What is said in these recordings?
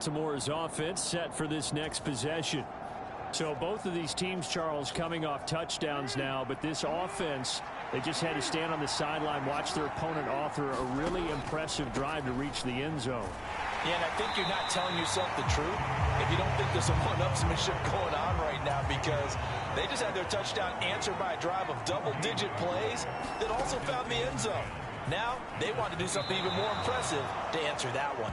Baltimore's offense set for this next possession. So both of these teams, Charles, coming off touchdowns now, but this offense, they just had to stand on the sideline, watch their opponent author a really impressive drive to reach the end zone. Yeah, and I think you're not telling yourself the truth if you don't think there's some one-upsmanship going on right now, because they just had their touchdown answered by a drive of double-digit plays that also found the end zone. Now they want to do something even more impressive to answer that one.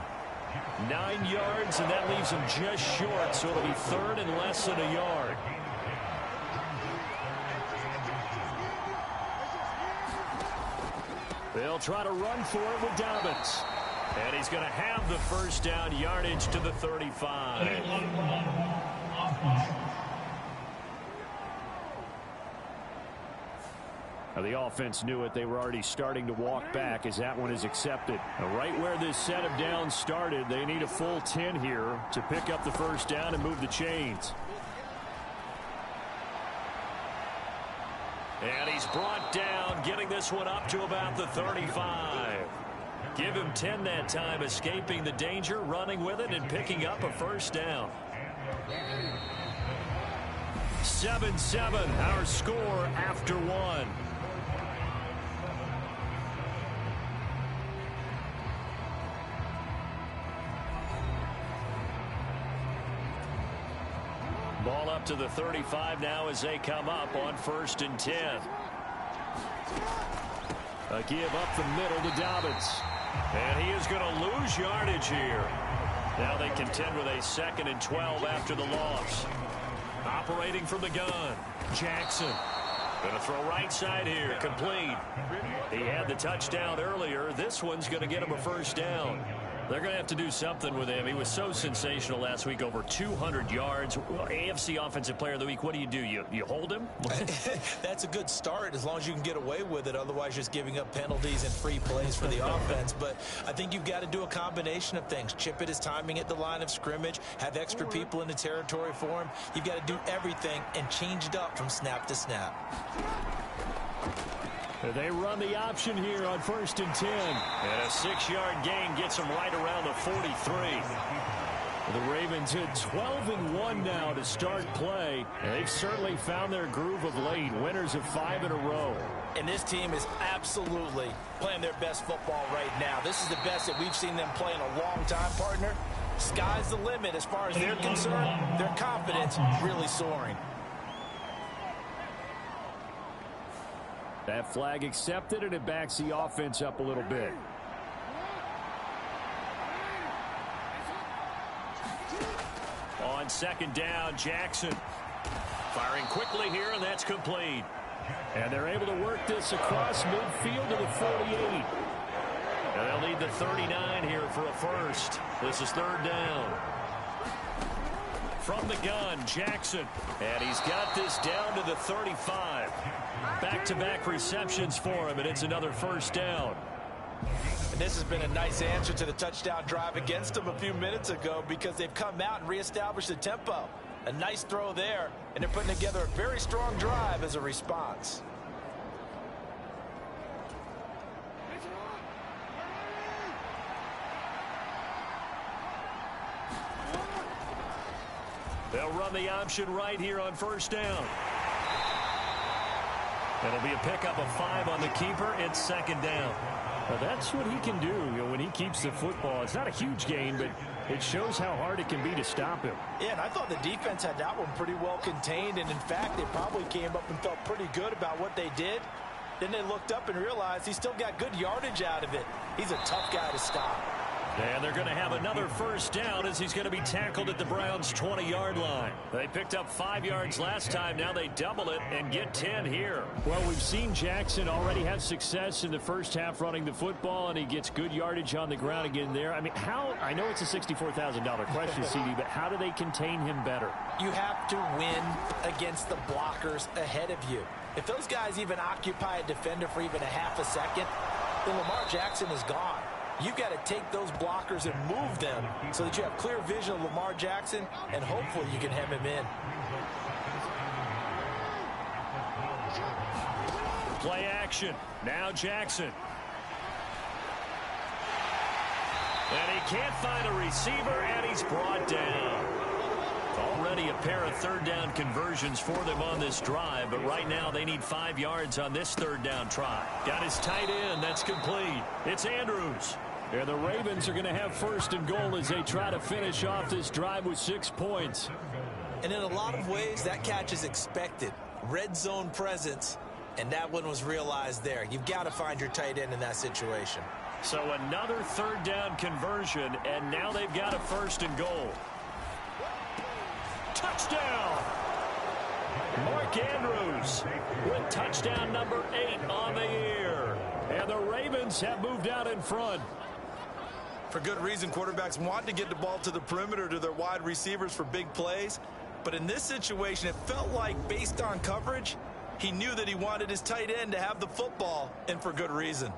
9 yards, and that leaves them just short, so it'll be third and less than a yard. They'll try to run for it with Dobbins. And he's going to have the first down, yardage to the 35. Now the offense knew it. They were already starting to walk back as that one is accepted. Now right where this set of downs started, they need a full 10 here to pick up the first down and move the chains. And he's brought down, getting this one up to about the 35. Give him 10 that time, escaping the danger, running with it, and picking up a first down. 7-7, our score after one. Ball up to the 35 now as they come up on 1st and 10. A give up the middle to Dobbins. And he is going to lose yardage here. Now they contend with a 2nd and 12 after the loss. Operating from the gun, Jackson. Going to throw right side here, complete. He had the touchdown earlier. This one's going to get him a first down. They're going to have to do something with him. He was so sensational last week, over 200 yards. Well, AFC Offensive Player of the Week, what do? You hold him? That's a good start as long as you can get away with it. Otherwise, just giving up penalties and free plays for the offense. But I think you've got to do a combination of things. Chip it his timing at the line of scrimmage. Have extra people in the territory for him. You've got to do everything and change it up from snap to snap. They run the option here on 1st and 10. And a 6-yard gain gets them right around the 43. The Ravens hit 12-1 now to start play. And they've certainly found their groove of late. Winners of 5 in a row. And this team is absolutely playing their best football right now. This is the best that we've seen them play in a long time, partner. Sky's the limit as far as they're concerned. Their confidence really soaring. That flag accepted, and it backs the offense up a little bit. On 2nd down, Jackson. Firing quickly here, and that's complete. And they're able to work this across midfield to the 48. And they'll need the 39 here for a first. This is 3rd down. From the gun, Jackson. And he's got this down to the 35. Back-to-back receptions for him, and it's another first down. And this has been a nice answer to the touchdown drive against them a few minutes ago, because they've come out and reestablished the tempo. A nice throw there, and they're putting together a very strong drive as a response. They'll run the option right here on 1st down. It'll be a pickup of 5 on the keeper. It's 2nd down. Well, that's what he can do, when he keeps the football. It's not a huge gain, but it shows how hard it can be to stop him. Yeah, and I thought the defense had that one pretty well contained, and in fact, they probably came up and felt pretty good about what they did. Then they looked up and realized he still got good yardage out of it. He's a tough guy to stop. And they're going to have another first down as he's going to be tackled at the Browns' 20-yard line. They picked up 5 yards last time. Now they double it and get 10 here. Well, we've seen Jackson already have success in the first half running the football, and he gets good yardage on the ground again there. I mean, I know it's a $64,000 question, CD, but how do they contain him better? You have to win against the blockers ahead of you. If those guys even occupy a defender for even a half a second, then Lamar Jackson is gone. You've got to take those blockers and move them so that you have clear vision of Lamar Jackson, and hopefully you can hem him in. Play action. Now Jackson. And he can't find a receiver, and he's brought down. Already a pair of third down conversions for them on this drive, but right now they need 5 yards on this third down try. Got his tight end. That's complete. It's Andrews. And the Ravens are going to have first and goal as they try to finish off this drive with 6 points. And in a lot of ways, that catch is expected. Red zone presence, and that one was realized there. You've got to find your tight end in that situation. So another third down conversion, and now they've got a first and goal. Touchdown! Mark Andrews with touchdown number 8 on the year. And the Ravens have moved out in front. For good reason, quarterbacks want to get the ball to the perimeter to their wide receivers for big plays. But in this situation, it felt like, based on coverage, he knew that he wanted his tight end to have the football, and for good reason.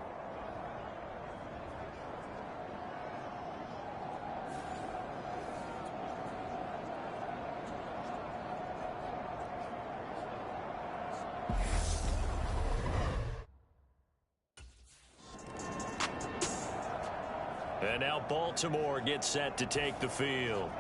And now Baltimore gets set to take the field.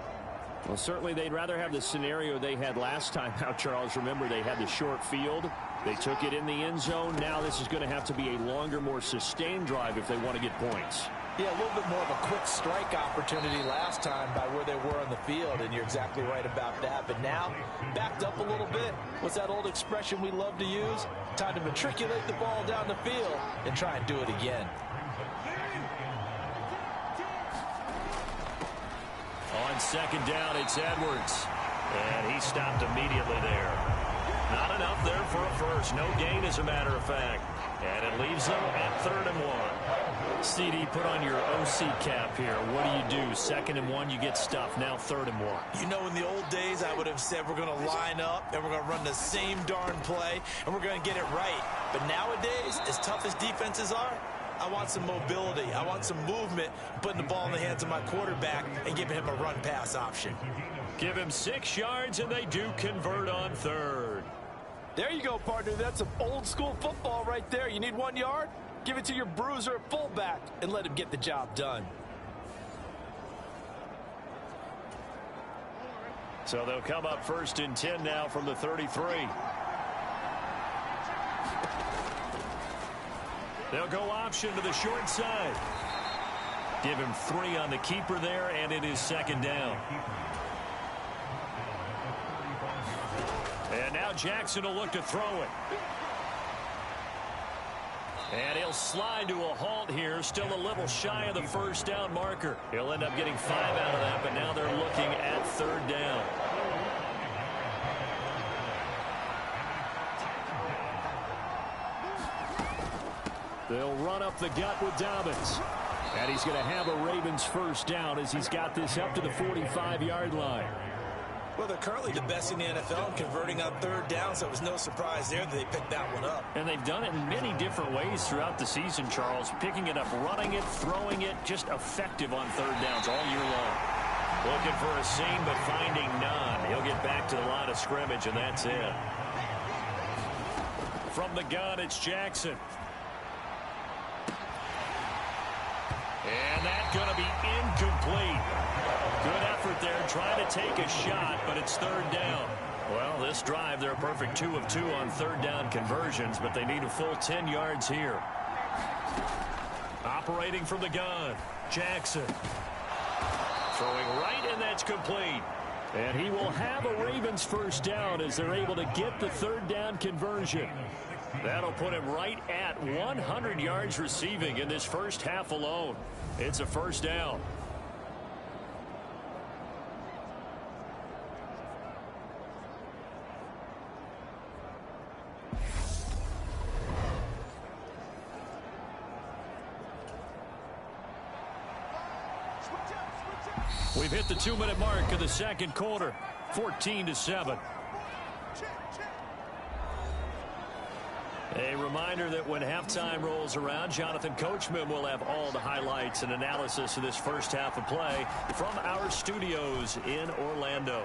Well, certainly they'd rather have the scenario they had last time out, Charles. Remember, they had the short field. They took it in the end zone. Now this is going to have to be a longer, more sustained drive if they want to get points. Yeah, a little bit more of a quick strike opportunity last time by where they were on the field, and you're exactly right about that. But now, backed up a little bit. What's that old expression we love to use? Time to matriculate the ball down the field and try and do it again. On second down, it's Edwards. And he stopped immediately there. Not enough there for a first. No gain, as a matter of fact. And it leaves them at 3rd and 1. CD, put on your OC cap here. What do you do? 2nd and 1, you get stuffed. Now 3rd and 1. You know, in the old days, I would have said we're going to line up and we're going to run the same darn play and we're going to get it right. But nowadays, as tough as defenses are, I want some mobility. I want some movement, putting the ball in the hands of my quarterback and giving him a run-pass option. Give him 6 yards, and they do convert on 3rd. There you go, partner. That's some old-school football right there. You need 1 yard? Give it to your bruiser at fullback and let him get the job done. So they'll come up 1st and 10 now from the 33. They'll go option to the short side. Give him 3 on the keeper there, and it is 2nd down. And now Jackson will look to throw it. And he'll slide to a halt here, still a little shy of the 1st down marker. He'll end up getting 5 out of that, but now they're looking at 3rd down. They'll run up the gut with Dobbins. And he's going to have a Ravens 1st down as he's got this up to the 45-yard line. Well, they're currently the best in the NFL in converting on 3rd down, so it was no surprise there that they picked that one up. And they've done it in many different ways throughout the season, Charles. Picking it up, running it, throwing it, just effective on 3rd downs all year long. Looking for a seam, but finding none. He'll get back to the line of scrimmage, and that's it. From the gun, it's Jackson. And that's going to be incomplete. Good effort there, trying to take a shot, but it's 3rd down. Well, this drive, they're a perfect 2 of 2 on 3rd down conversions, but they need a full 10 yards here. Operating from the gun, Jackson. Throwing right, and that's complete. And he will have a Ravens 1st down as they're able to get the 3rd down conversion. That'll put him right at 100 yards receiving in this first half alone. It's a 1st down. We've hit the 2-minute mark of the 2nd quarter, 14-7. A reminder that when halftime rolls around, Jonathan Coachman will have all the highlights and analysis of this first half of play from our studios in Orlando.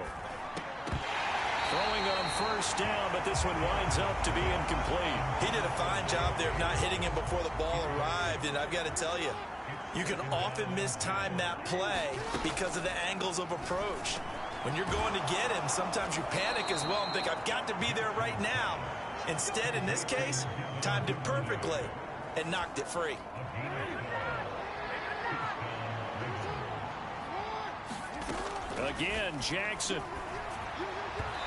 Throwing on 1st down, but this one winds up to be incomplete. He did a fine job there of not hitting him before the ball arrived, and I've got to tell you, You can often mistime that play because of the angles of approach. When you're going to get him, sometimes you panic as well and think, I've got to be there right now. Instead, in this case, timed it perfectly and knocked it free. Again, Jackson.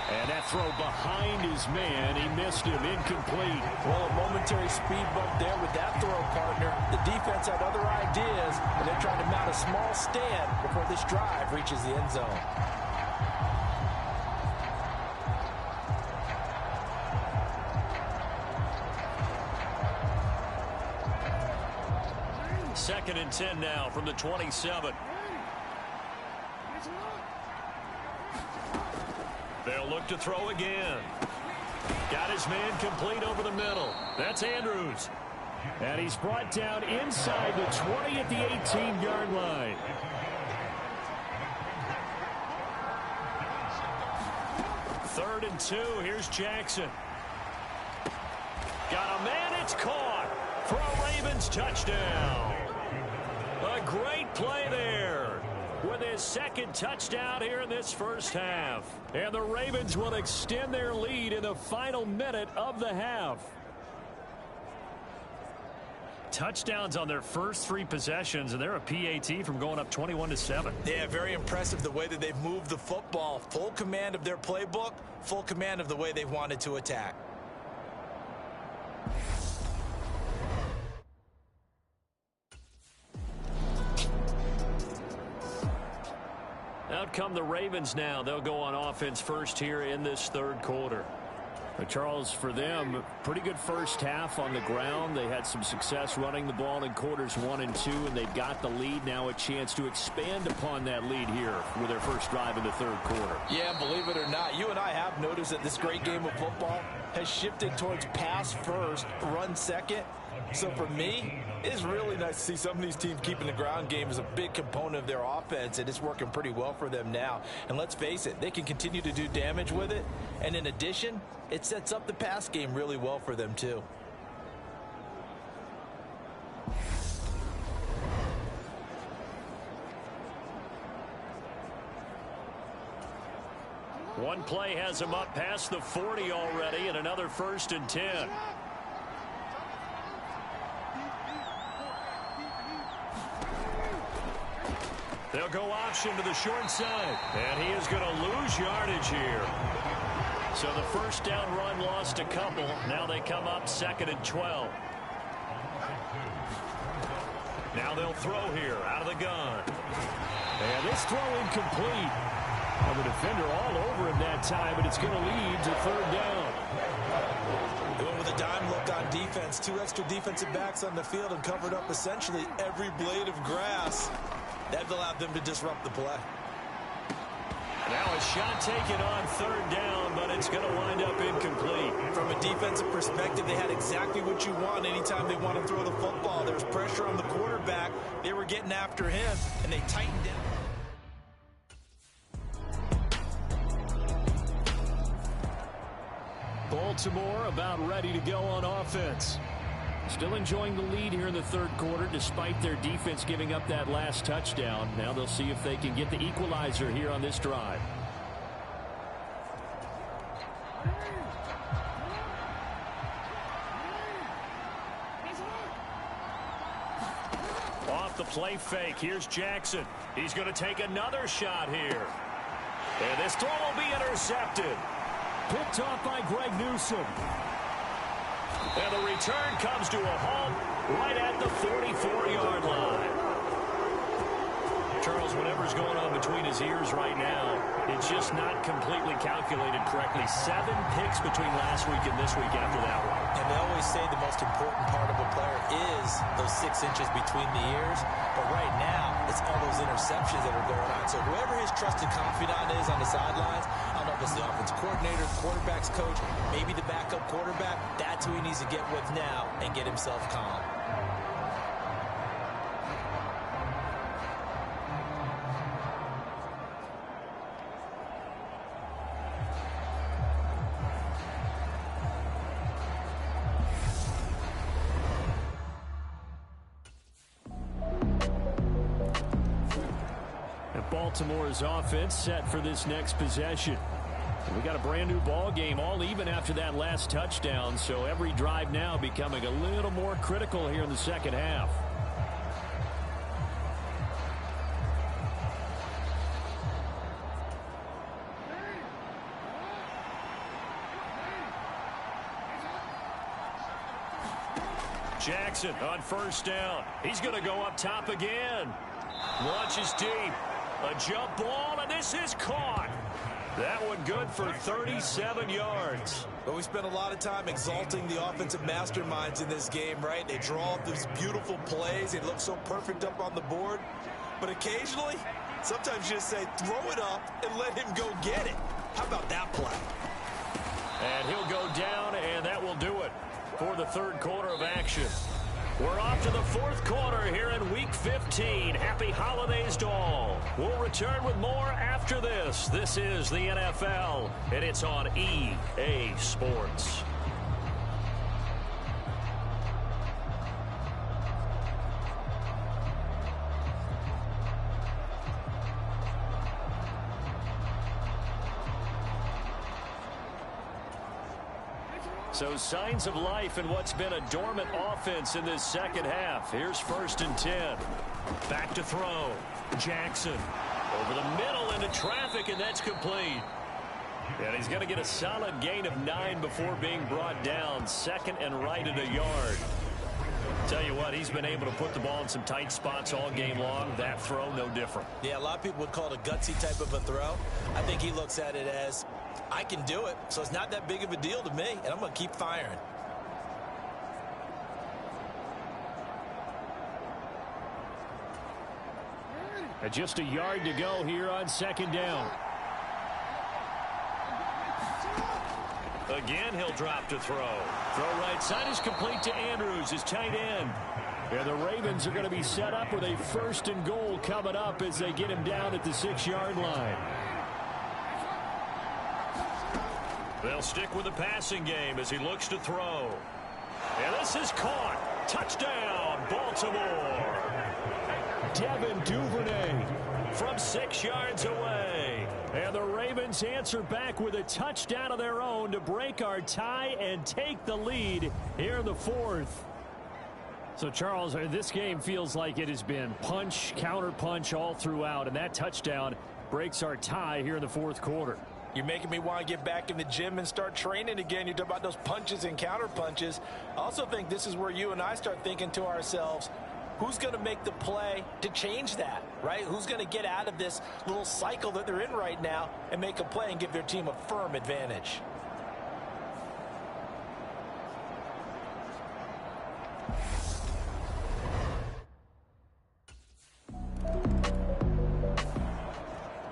And that throw behind his man, he missed him, incomplete. Well, a momentary speed bump there with that throw, partner. The defense had other ideas, and they're trying to mount a small stand before this drive reaches the end zone. Second and 10 now from the 27. They'll look to throw again. Got his man complete over the middle. That's Andrews. And he's brought down inside the 20 at the 18-yard line. Third and 2. Here's Jackson. Got a man. It's caught for a Ravens touchdown. A great play there with his second touchdown here in this first half. And the Ravens will extend their lead in the final minute of the half. Touchdowns on their first 3 possessions, and they're a PAT from going up 21-7. Yeah, very impressive the way that they've moved the football. Full command of their playbook, full command of the way they wanted to attack. Out come the Ravens now. They'll go on offense first here in this third quarter. Charles, for them, pretty good first half on the ground. They had some success running the ball in quarters 1 and 2, and they've got the lead. Now a chance to expand upon that lead here with their first drive in the third quarter. Yeah, believe it or not, you and I have noticed that this great game of football has shifted towards pass first, run second. So for me, it's really nice to see some of these teams keeping the ground game as a big component of their offense, and it's working pretty well for them now. And let's face it, they can continue to do damage with it. And in addition, it sets up the pass game really well for them too. One play has him up past the 40 already, and another 1st and 10. They'll go option to the short side, and he is going to lose yardage here. So the first down run lost a couple. Now they come up 2nd and 12. Now they'll throw here out of the gun. And this throw incomplete. And the defender all over him that time, but it's going to lead to 3rd down. They went with a dime look on defense. 2 extra defensive backs on the field and covered up essentially every blade of grass. That allowed them to disrupt the play. Now a shot taken on 3rd down, but it's going to wind up incomplete. From a defensive perspective, they had exactly what you want anytime they want to throw the football. There was pressure on the quarterback. They were getting after him, and they tightened it. Baltimore about ready to go on offense. Still enjoying the lead here in the third quarter despite their defense giving up that last touchdown. Now they'll see if they can get the equalizer here on this drive. Off the play fake, here's Jackson. He's going to take another shot here. And this throw will be intercepted. Picked off by Greg Newsome. And the return comes to a halt right at the 44-yard line. Charles, whatever's going on between his ears right now, it's just not completely calculated correctly. 7 picks between last week and this week after that one. And they always say the most important part of a player is those 6 inches between the ears. But right now, it's all those interceptions that are going on. So whoever his trusted confidant is on the sidelines, I don't know if it's the offensive coordinator, the quarterback's coach, maybe the backup quarterback, that's who he needs to get with now and get himself calm. Baltimore's offense set for this next possession. And we got a brand new ball game, all even after that last touchdown. So every drive now becoming a little more critical here in the second half. Jackson on first down. He's going to go up top again. Launches deep. A jump ball, and this is caught. That one good for 37 yards. But we spent a lot of time exalting the offensive masterminds in this game, right? They draw up these beautiful plays. They look so perfect up on the board. But occasionally, sometimes you just say, throw it up and let him go get it. How about that play? And he'll go down, and that will do it for the third quarter of action. We're off to the fourth quarter here in Week 15. Happy holidays to all. We'll return with more after this. This is the NFL, and it's on EA Sports. So signs of life in what's been a dormant offense in this second half. Here's 1st and 10. Back to throw. Jackson over the middle into traffic, and that's complete. And he's going to get a solid gain of 9 before being brought down. 2nd and right at a yard. Tell you what, he's been able to put the ball in some tight spots all game long. That throw, no different. Yeah, a lot of people would call it a gutsy type of a throw. I think he looks at it as, I can do it, so it's not that big of a deal to me, and I'm going to keep firing. And just a yard to go here on 2nd down. Again, he'll drop to throw. Throw right side is complete to Andrews, his tight end. And the Ravens are going to be set up with a 1st and goal coming up as they get him down at the 6-yard line. They'll stick with the passing game as he looks to throw. And this is caught. Touchdown, Baltimore. Devin Duvernay from 6 yards away. And the Ravens answer back with a touchdown of their own to break our tie and take the lead here in the 4th. So, Charles, this game feels like it has been punch, counter punch all throughout, and that touchdown breaks our tie here in the 4th quarter. You're making me want to get back in the gym and start training again. You talk about those punches and counter punches. I also think this is where you and I start thinking to ourselves, who's going to make the play to change that, right? Who's going to get out of this little cycle that they're in right now and make a play and give their team a firm advantage?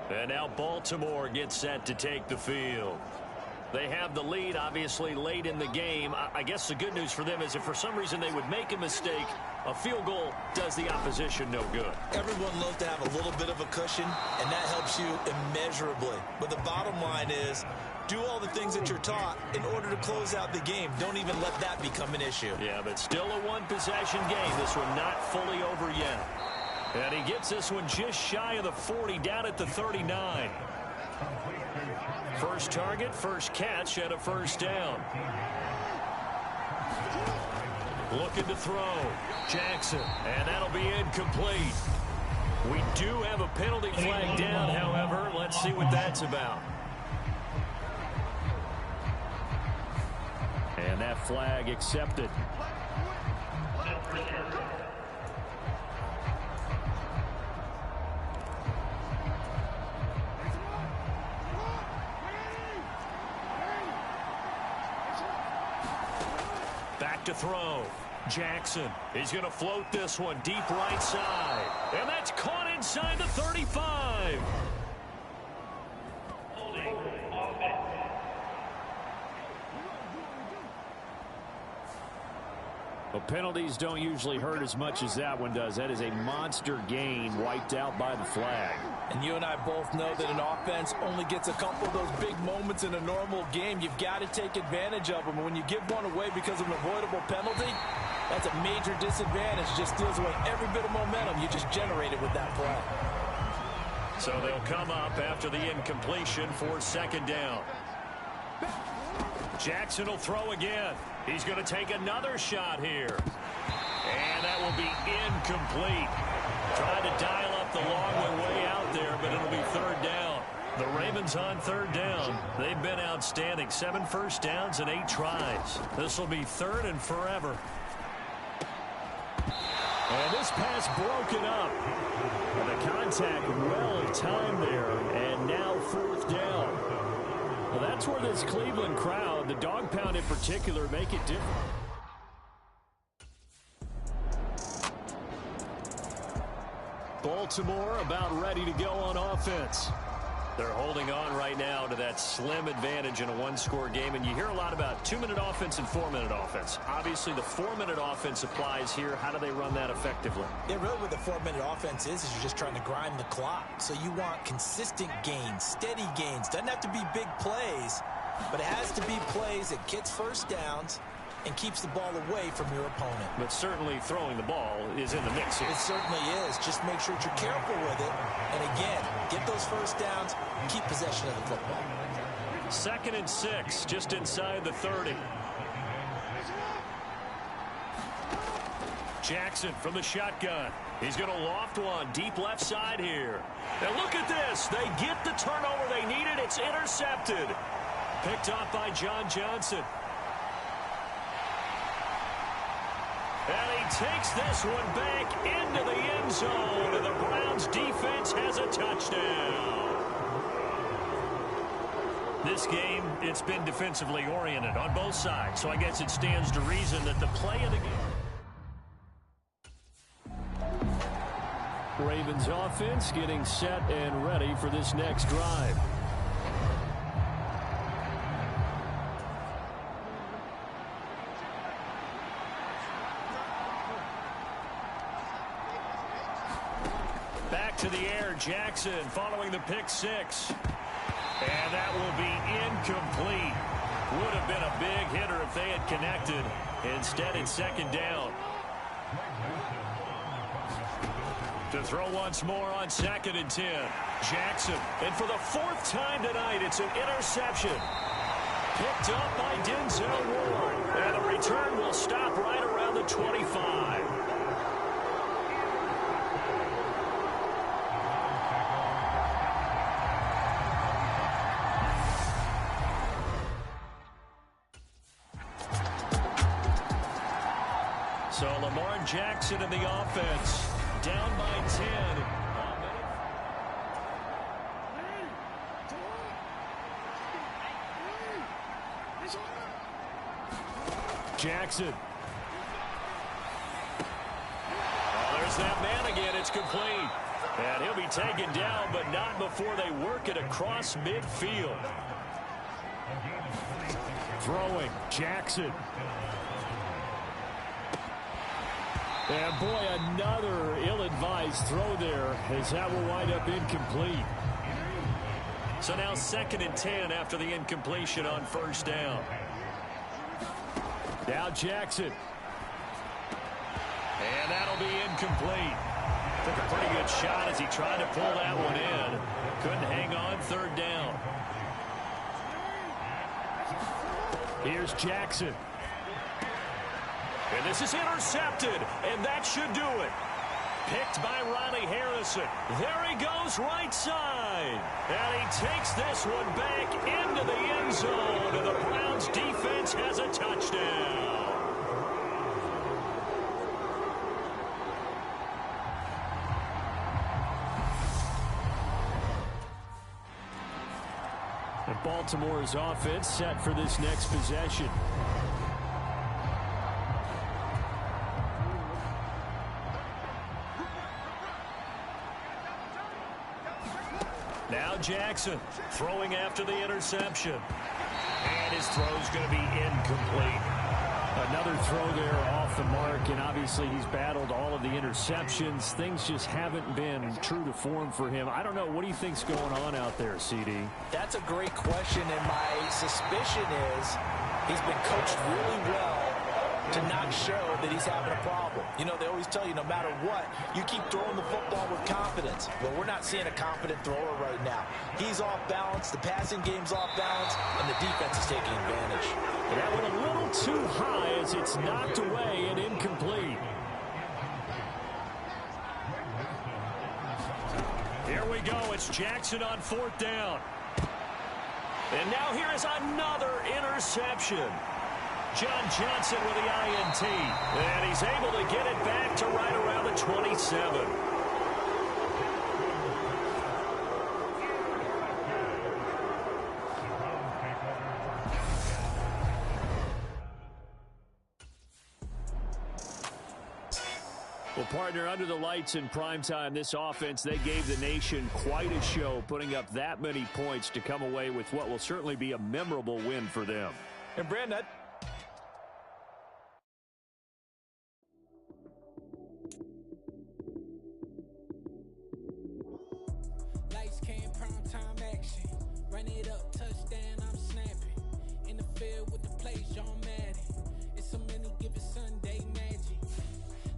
And now Baltimore gets set to take the field. They have the lead, obviously, late in the game. I guess the good news for them is if for some reason they would make a mistake, a field goal does the opposition no good. Everyone loves to have a little bit of a cushion, and that helps you immeasurably. But the bottom line is, do all the things that you're taught in order to close out the game. Don't even let that become an issue. Yeah, but still a one-possession game. This one not fully over yet. And he gets this one just shy of the 40, down at the 39. First target, first catch, and a 1st down. Looking to throw. Jackson, and that'll be incomplete. We do have a penalty flag down, however. Let's see what that's about. And that flag accepted. Back to throw. Jackson. He's going to float this one deep right side. And that's caught inside the 35. Well, penalties don't usually hurt as much as that one does. That is a monster gain wiped out by the flag. And you and I both know that an offense only gets a couple of those big moments in a normal game. You've got to take advantage of them. And when you give one away because of an avoidable penalty, that's a major disadvantage. Just steals away every bit of momentum you just generated with that play. So they'll come up after the incompletion for second down. Jackson will throw again. He's going to take another shot here. And that will be incomplete. Trying to dial up the long way out there, but it'll be third down. The Ravens on third down. They've been outstanding. 7 first downs and 8 tries. This will be third and forever. And this pass broken up. And the contact well timed there. And now fourth down. Well, that's where this Cleveland crowd, the dog pound in particular, make it different. Baltimore about ready to go on offense. They're holding on right now to that slim advantage in a one-score game, and you hear a lot about 2-minute offense and 4-minute offense. Obviously, the 4-minute offense applies here. How do they run that effectively? Yeah, really what the 4-minute offense is you're just trying to grind the clock. So you want consistent gains, steady gains. Doesn't have to be big plays, but it has to be plays that gets first downs and keeps the ball away from your opponent. But certainly throwing the ball is in the mix here. It certainly is. Just make sure that you're careful with it. And again, get those first downs, keep possession of the football. 2nd and 6, just inside the 30. Jackson from the shotgun. He's going to loft one deep left side here. Now look at this. They get the turnover they needed. It's intercepted. Picked off by John Johnson. And he takes this one back into the end zone, and the Browns defense has a touchdown. This game, it's been defensively oriented on both sides, so I guess it stands to reason that the play of the game. Ravens offense getting set and ready for this next drive. To the air, Jackson following the pick 6. And that will be incomplete. Would have been a big hitter if they had connected. Instead, it's second down. To throw once more on 2nd and 10. Jackson. And for the 4th time tonight, it's an interception. Picked up by Denzel Ward. And the return will stop right around the 25. So Lamar Jackson in the offense, down by 10. Jackson. Oh, there's that man again. It's complete. And he'll be taken down, but not before they work it across midfield. Throwing, Jackson. And boy, another ill-advised throw there, as that will wind up incomplete. So now 2nd and 10 after the incompletion on first down. Now Jackson. And that'll be incomplete. Took a pretty good shot as he tried to pull that one in. Couldn't hang on, third down. Here's Jackson. And this is intercepted, and that should do it. Picked by Riley Harrison. There he goes, right side. And he takes this one back into the end zone, and the Browns defense has a touchdown. And Baltimore's offense set for this next possession. Now Jackson throwing after the interception. And his throw's going to be incomplete. Another throw there off the mark, and obviously he's battled all of the interceptions. Things just haven't been true to form for him. I don't know. What do you think's going on out there, CD? That's a great question, and my suspicion is he's been coached really well to not show that he's having a problem. You know, they always tell you no matter what, you keep throwing the football with confidence. Well, we're not seeing a confident thrower right now. He's off balance, the passing game's off balance, and the defense is taking advantage. That one a little too high as it's knocked away and incomplete. Here we go. It's Jackson on 4th down. And now here is another interception. John Johnson with the INT. And he's able to get it back to right around the 27. Well, partner, under the lights in primetime, this offense, they gave the nation quite a show, putting up that many points to come away with what will certainly be a memorable win for them. And Brandon, lights came, primetime action. Run it up, touchdown, I'm snapping. In the field with the plays, John Madden. It's a many given Sunday magic.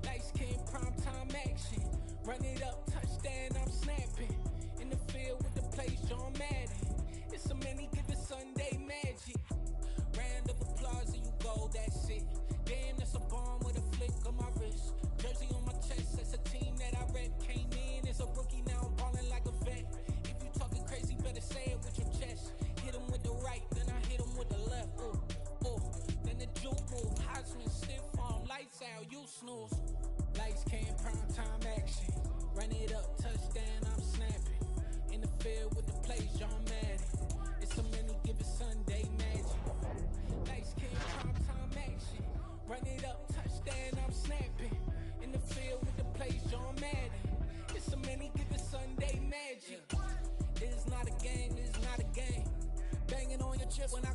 Lights came, primetime action. Run it up, touchdown, I'm snapping. In the field with the plays, John Madden. It's a many given Sunday magic. Round of applause and you go, that's it. Damn, that's a bomb with a flick on my wrist. Jersey on my chest, that's a team that I rep. Came in as a rookie, now I'm balling like a vet. If you talking crazy, better say it with your chest. Hit him with the right, then I hit him with the left. Ooh, ooh. Then the juke move, Heisman, stiff arm, lights out, you snooze. Lights came, primetime action. Run it up, touchdown, I'm snapping. In the field with the plays, John Madden. It's a many given Sunday magic. Lights came, primetime action. Run it up, touchdown, I'm snapping. In the field with the plays, John Madden. It's a many given Sunday magic. This is not a game, this is not a game. Banging on your chest when I